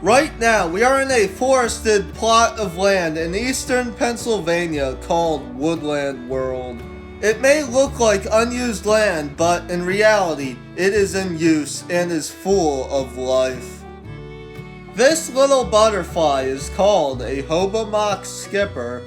Right now, we are in a forested plot of land in eastern Pennsylvania called Woodland World. It may look like unused land, but in reality, it is in use and is full of life. This little butterfly is called a Hobomok skipper.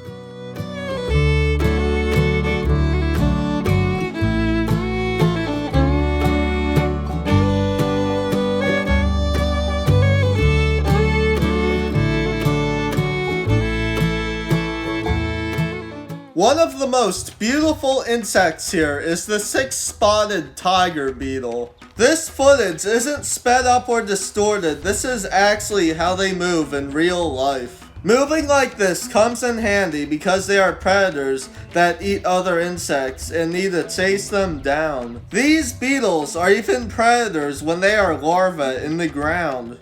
One of the most beautiful insects here is the six-spotted tiger beetle. This footage isn't sped up or distorted, this is actually how they move in real life. Moving like this comes in handy because they are predators that eat other insects and need to chase them down. These beetles are even predators when they are larvae in the ground.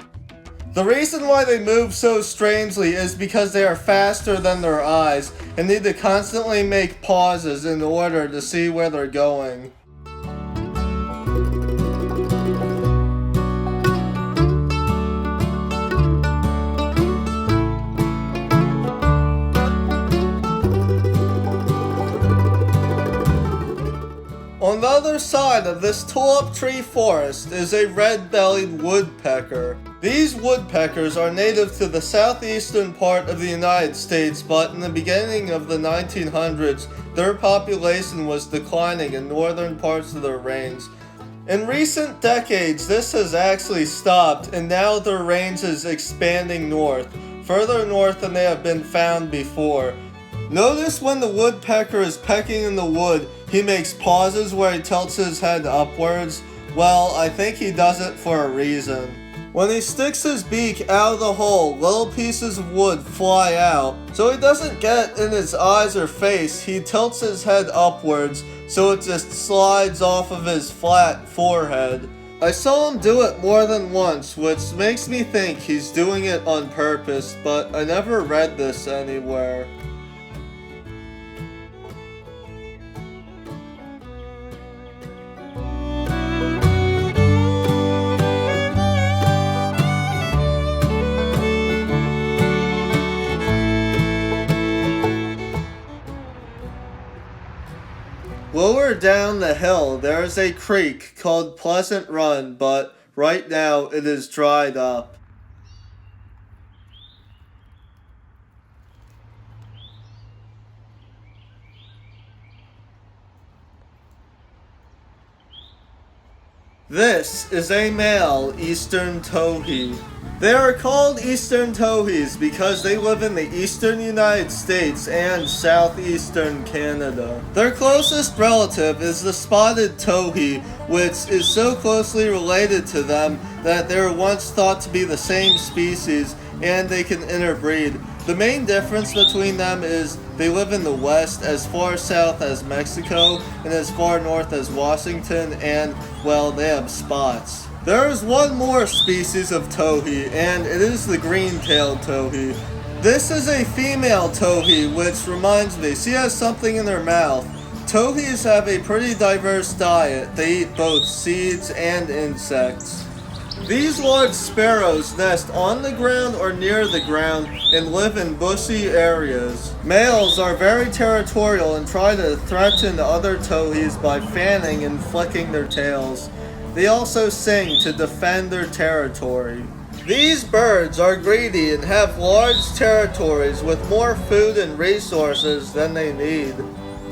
The reason why they move so strangely is because they are faster than their eyes and need to constantly make pauses in order to see where they're going. On the other side of this tulip tree forest is a red-bellied woodpecker. These woodpeckers are native to the southeastern part of the United States, but in the beginning of the 1900s, their population was declining in northern parts of their range. In recent decades, this has actually stopped, and now their range is expanding north, further north than they have been found before. Notice when the woodpecker is pecking in the wood, he makes pauses where he tilts his head upwards. Well, I think he does it for a reason. When he sticks his beak out of the hole, little pieces of wood fly out. So he doesn't get in his eyes or face, he tilts his head upwards so it just slides off of his flat forehead. I saw him do it more than once, which makes me think he's doing it on purpose, but I never read this anywhere. Lower down the hill, there is a creek called Pleasant Run, but right now it is dried up. This is a male eastern towhee. They are called eastern towhees because they live in the eastern United States and southeastern Canada. Their closest relative is the spotted towhee, which is so closely related to them that they were once thought to be the same species and they can interbreed. The main difference between them is they live in the west, as far south as Mexico and as far north as Washington, and, well, they have spots. There is one more species of towhee, and it is the green-tailed towhee. This is a female towhee, which reminds me, she has something in her mouth. Towhees have a pretty diverse diet. They eat both seeds and insects. These large sparrows nest on the ground or near the ground and live in bushy areas. Males are very territorial and try to threaten other towhees by fanning and flicking their tails. They also sing to defend their territory. These birds are greedy and have large territories with more food and resources than they need.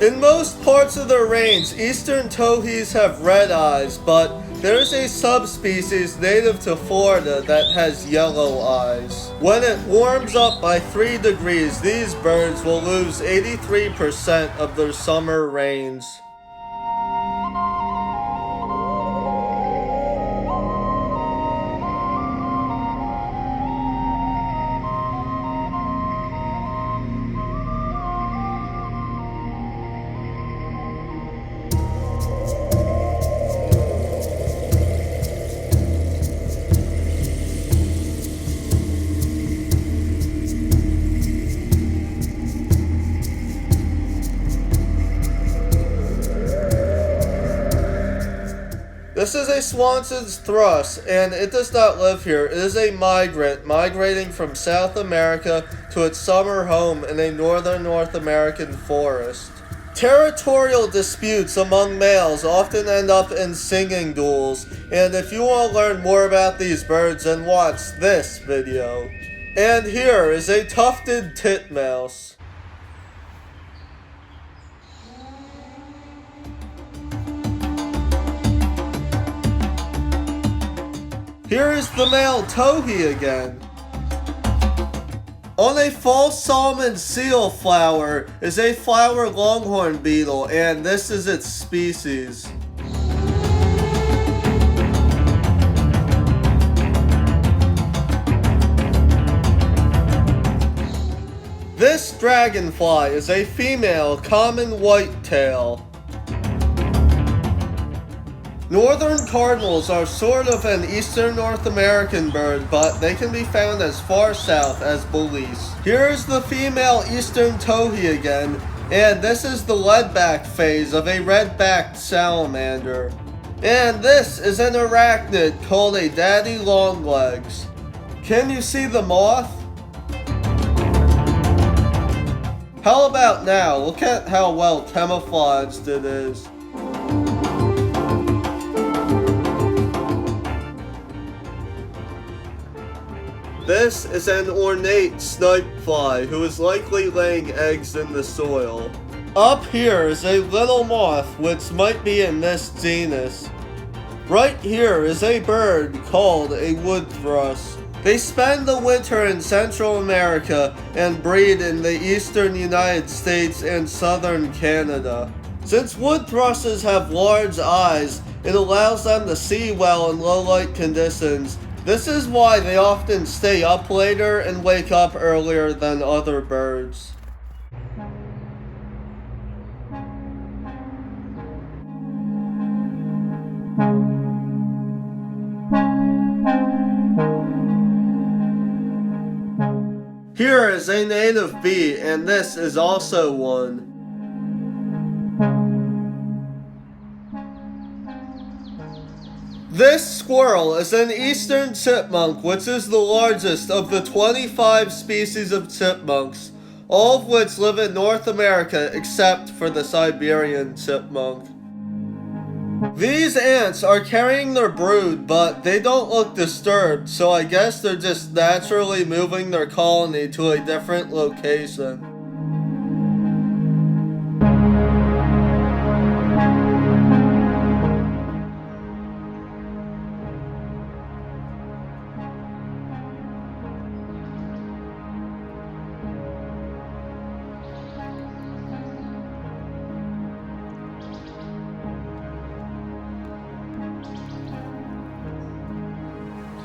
In most parts of their range, eastern towhees have red eyes, but there is a subspecies native to Florida that has yellow eyes. When it warms up by 3 degrees, these birds will lose 83% of their summer range. This is a Swanson's thrush, and it does not live here. It is a migrant migrating from South America to its summer home in a northern North American forest. Territorial disputes among males often end up in singing duels, and if you want to learn more about these birds, then watch this video. And here is a tufted titmouse. Here is the male towhee again. On a false salmon seal flower is a flower longhorn beetle, and this is its species. This dragonfly is a female common whitetail. Northern cardinals are sort of an eastern North American bird, but they can be found as far south as Belize. Here's the female eastern towhee again, and this is the leadback phase of a red-backed salamander. And this is an arachnid called a daddy longlegs. Can you see the moth? How about now? Look at how well camouflaged it is. This is an ornate snipefly who is likely laying eggs in the soil. Up here is a little moth which might be in this genus. Right here is a bird called a wood thrush. They spend the winter in Central America and breed in the eastern United States and southern Canada. Since wood thrushes have large eyes, it allows them to see well in low light conditions. This is why they often stay up later and wake up earlier than other birds. Here is a native bee, and this is also one. This squirrel is an eastern chipmunk, which is the largest of the 25 species of chipmunks, all of which live in North America except for the Siberian chipmunk. These ants are carrying their brood, but they don't look disturbed, so I guess they're just naturally moving their colony to a different location.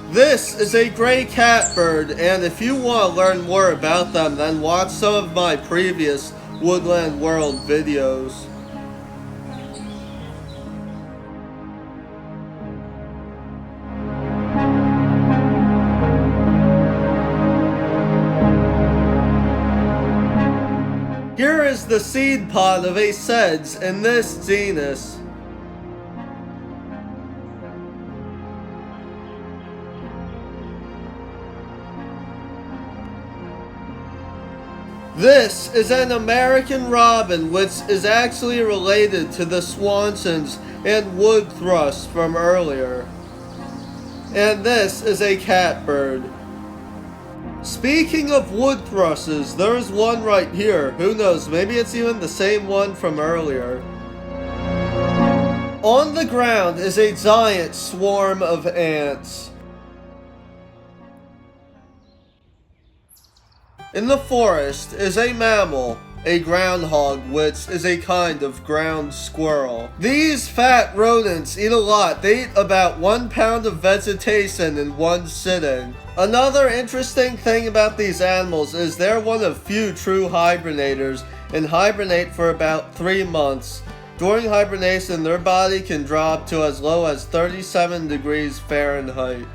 This is a gray catbird, and if you want to learn more about them, then watch some of my previous Woodland World videos. Here is the seed pod of a sedge in this genus. This is an American robin, which is actually related to the Swansons and wood thrush from earlier. And this is a catbird. Speaking of wood thrushes, there's one right here. Who knows, maybe it's even the same one from earlier. On the ground is a giant swarm of ants. In the forest is a mammal, a groundhog, which is a kind of ground squirrel. These fat rodents eat a lot. They eat about 1 pound of vegetation in one sitting. Another interesting thing about these animals is they're one of few true hibernators and hibernate for about 3 months. During hibernation, their body can drop to as low as 37 degrees Fahrenheit.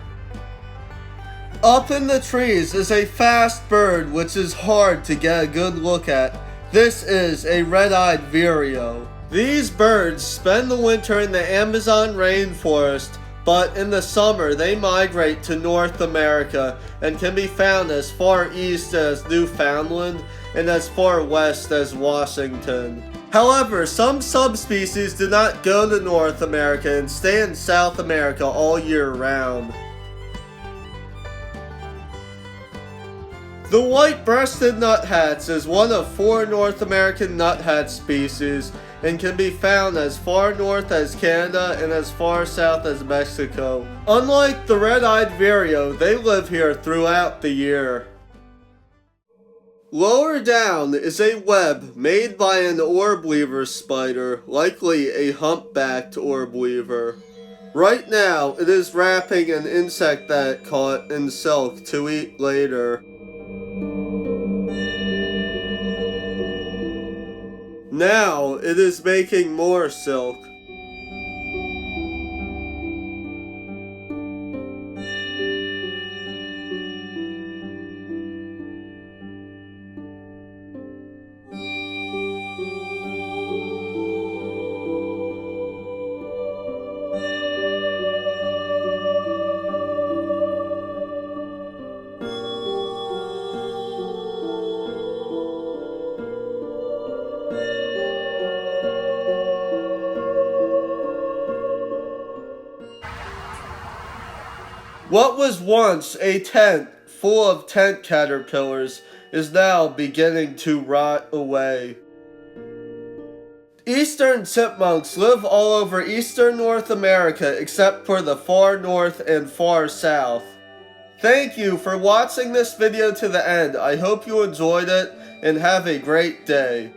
Up in the trees is a fast bird which is hard to get a good look at. This is a red-eyed vireo. These birds spend the winter in the Amazon rainforest, but in the summer they migrate to North America and can be found as far east as Newfoundland and as far west as Washington. However, some subspecies do not go to North America and stay in South America all year round. The white-breasted nuthats is one of 4 North American nuthat species and can be found as far north as Canada and as far south as Mexico. Unlike the red-eyed vireo, they live here throughout the year. Lower down is a web made by an orb weaver spider, likely a humpbacked orb weaver. Right now, it is wrapping an insect that it caught in silk to eat later. Now, it is making more silk. What was once a tent full of tent caterpillars is now beginning to rot away. Eastern chipmunks live all over eastern North America except for the far north and far south. Thank you for watching this video to the end. I hope you enjoyed it and have a great day.